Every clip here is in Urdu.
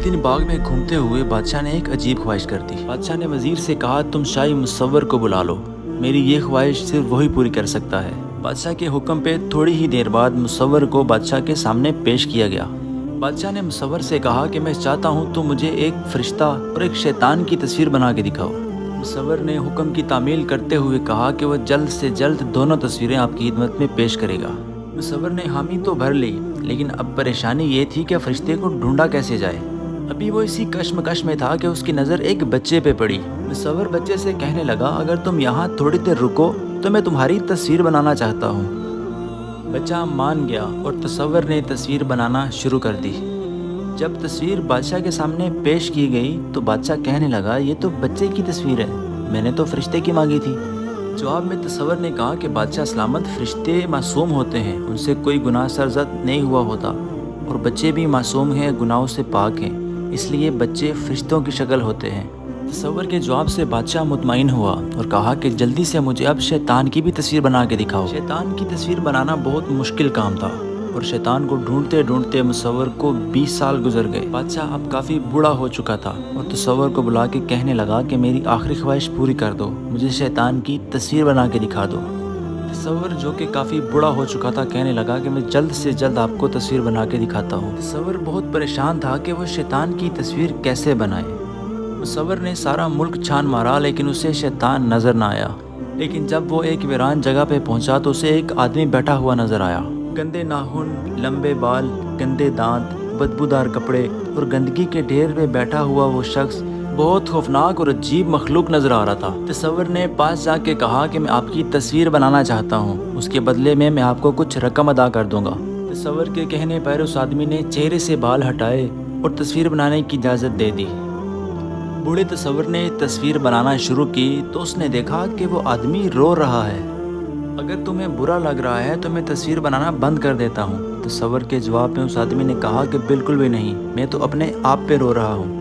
ایک دن باغ میں گھومتے ہوئے بادشاہ نے ایک عجیب خواہش کر دی۔ بادشاہ نے وزیر سے کہا، تم شاہی مصور کو بلا لو، میری یہ خواہش صرف وہی پوری کر سکتا ہے۔ بادشاہ کے حکم پہ تھوڑی ہی دیر بعد مصور کو بادشاہ کے سامنے پیش کیا گیا۔ بادشاہ نے مصور سے کہا کہ میں چاہتا ہوں تم مجھے ایک فرشتہ اور ایک شیطان کی تصویر بنا کے دکھاؤ۔ مصور نے حکم کی تعمیل کرتے ہوئے کہا کہ وہ جلد سے جلد دونوں تصویریں آپ کی خدمت میں پیش کرے گا۔ مصور نے حامی تو بھر لی، لیکن اب پریشانی یہ تھی کہ فرشتے کو ڈھونڈا کیسے جائے۔ ابھی وہ اسی کشمکش میں تھا کہ اس کی نظر ایک بچے پہ پڑی۔ مصور بچے سے کہنے لگا، اگر تم یہاں تھوڑی دیر رکو تو میں تمہاری تصویر بنانا چاہتا ہوں۔ بچہ مان گیا اور مصور نے تصویر بنانا شروع کر دی۔ جب تصویر بادشاہ کے سامنے پیش کی گئی تو بادشاہ کہنے لگا، یہ تو بچے کی تصویر ہے، میں نے تو فرشتے کی مانگی تھی۔ جواب میں مصور نے کہا کہ بادشاہ سلامت، فرشتے معصوم ہوتے ہیں، ان سے کوئی گناہ سرزد نہیں ہوا ہوتا، اور بچے بھی معصوم ہیں، گناہوں سے پاک ہیں، اس لیے بچے فرشتوں کی شکل ہوتے ہیں۔ مصور کے جواب سے بادشاہ مطمئن ہوا اور کہا کہ جلدی سے مجھے اب شیطان کی بھی تصویر بنا کے دکھاؤ۔ شیطان کی تصویر بنانا بہت مشکل کام تھا، اور شیطان کو ڈھونڈتے ڈھونڈتے مصور کو 20 سال گزر گئے۔ بادشاہ اب کافی بوڑھا ہو چکا تھا اور مصور کو بلا کے کہنے لگا کہ میری آخری خواہش پوری کر دو، مجھے شیطان کی تصویر بنا کے دکھا دو۔ مصور جو کہ کافی بوڑھا ہو چکا تھا کہنے لگا کہ میں جلد سے جلد آپ کو تصویر بنا کے دکھاتا ہوں۔ مصور بہت پریشان تھا کہ وہ شیطان کی تصویر کیسے بنائے۔ مصور نے سارا ملک چھان مارا لیکن اسے شیطان نظر نہ آیا۔ لیکن جب وہ ایک ویران جگہ پہ پہنچا تو اسے ایک آدمی بیٹھا ہوا نظر آیا۔ گندے ناخن، لمبے بال، گندے دانت، بدبودار کپڑے اور گندگی کے ڈھیر پہ بیٹھا ہوا وہ شخص بہت خوفناک اور عجیب مخلوق نظر آ رہا تھا۔ مصور نے پاس جا کے کہا کہ میں آپ کی تصویر بنانا چاہتا ہوں، اس کے بدلے میں آپ کو کچھ رقم ادا کر دوں گا۔ مصور کے کہنے پر اس آدمی نے چہرے سے بال ہٹائے اور تصویر بنانے کی اجازت دے دی۔ بوڑھے مصور نے تصویر بنانا شروع کی تو اس نے دیکھا کہ وہ آدمی رو رہا ہے۔ اگر تمہیں برا لگ رہا ہے تو میں تصویر بنانا بند کر دیتا ہوں۔ مصور کے جواب میں اس آدمی نے کہا کہ بالکل بھی نہیں، میں تو اپنے آپ پہ رو رہا ہوں۔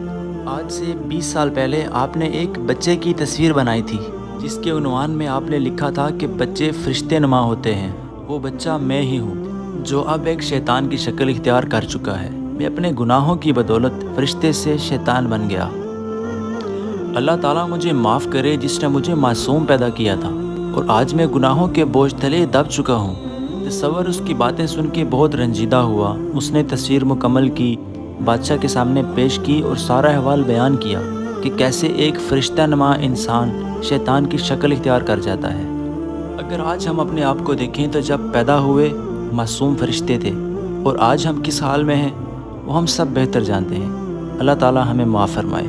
آج سے 20 سال پہلے آپ نے ایک بچے کی تصویر بنائی تھی جس کے عنوان میں آپ نے لکھا تھا کہ بچے فرشتے نما ہوتے ہیں۔ وہ بچہ میں ہی ہوں جو اب ایک شیطان کی شکل اختیار کر چکا ہے۔ میں اپنے گناہوں کی بدولت فرشتے سے شیطان بن گیا۔ اللہ تعالیٰ مجھے معاف کرے جس نے مجھے معصوم پیدا کیا تھا، اور آج میں گناہوں کے بوجھ تلے دب چکا ہوں۔ مصور اس کی باتیں سن کے بہت رنجیدہ ہوا۔ اس نے تصویر مکمل کی، بادشاہ کے سامنے پیش کی اور سارا احوال بیان کیا کہ کیسے ایک فرشتہ نما انسان شیطان کی شکل اختیار کر جاتا ہے۔ اگر آج ہم اپنے آپ کو دیکھیں تو جب پیدا ہوئے معصوم فرشتے تھے، اور آج ہم کس حال میں ہیں وہ ہم سب بہتر جانتے ہیں۔ اللہ تعالیٰ ہمیں معاف فرمائے۔